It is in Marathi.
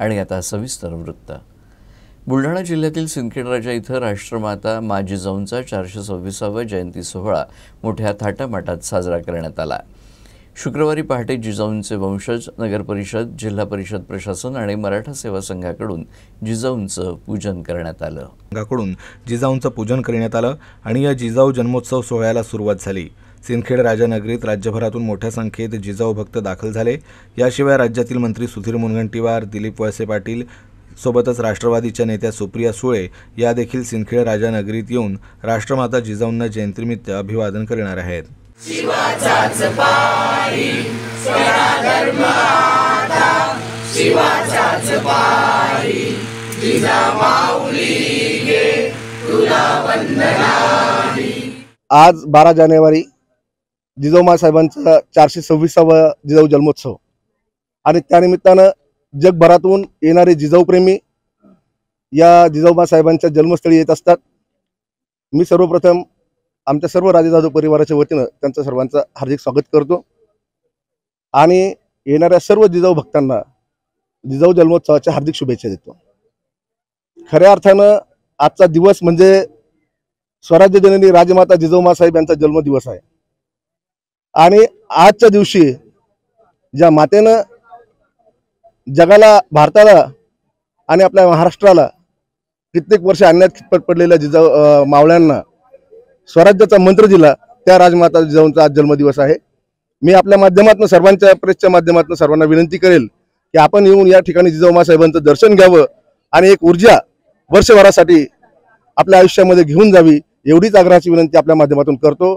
आणि आता सविस्तर वृत्त। बुलढाणा जिल्ह्यातील सिंदखेडराजा इथं राष्ट्रमाता मा जिजाऊंचा 426वा जयंती सोहळा मोठ्या थाटामाटात साजरा करण्यात आला। शुक्रवारी पहाटे जिजाऊंचे वंशज, नगरपरिषद, जिल्हा परिषद प्रशासन आणि मराठा सेवा संघाकडून जिजाऊंचं पूजन करण्यात आलं आणि या जिजाऊ जन्मोत्सव सोहळ्याला सुरुवात झाली। सिंदखेड राजानगरीत राज्यभरातून मोठ्या संख्येत जिजाऊ भक्त दाखल झाले। याशिवाय राज्यातील मंत्री सुधीर मुनगंटीवार, दिलीप वळसे पाटील सोबतच राष्ट्रवादीच्या नेत्या सुप्रिया सुळे या देखील सिंदखेड राजानगरीत येऊन राष्ट्रमाता जिजाऊंना जयंतीनिमित्त अभिवादन करणार आहेत। शिवाचाच पायी स्वराधर्माता, शिवाचाच पायी जिजामाऊली गे तुला वंदनानी। आज 12 जानेवारी जिजाऊ साहेबांचा 426वा जिजाऊ जन्मोत्सव आणि त्यानिमित्तानं जगभरातून येणारे जिजाऊ प्रेमी या जिजाऊ साहेबांच्या जन्मस्थळी येत असतात। मी सर्वप्रथम आमच्या सर्व राजे जाधव परिवाराच्या वतीनं त्यांचं सर्वांचं हार्दिक स्वागत करतो आणि येणाऱ्या सर्व जिजाऊ भक्तांना जिजाऊ जन्मोत्सवाच्या हार्दिक शुभेच्छा देतो। खऱ्या अर्थानं आजचा दिवस म्हणजे स्वराज्य जननी राजमाता जिजाऊ साहेब यांचा जन्मदिवस आहे आणि आजच्या दिवशी ज्या मातेनं जगाला, भारताला आणि आपल्या महाराष्ट्राला कित्येक वर्ष अन्यायात खितपत पडलेल्या जिजाऊ मावळ्यांना स्वराज्याचा मंत्र दिला, त्या राजमाता जिजाऊंचा आज जन्मदिवस आहे। मी आपल्या माध्यमातून सर्वांच्या प्रेसच्या माध्यमातून सर्वांना विनंती करेल की आपण येऊन या ठिकाणी जिजाऊ साहेबांचं दर्शन घ्यावं आणि एक ऊर्जा वर्षभरासाठी आपल्या आयुष्यामध्ये घेऊन जावी, एवढीच आग्रहाची विनंती आपल्या माध्यमातून करतो।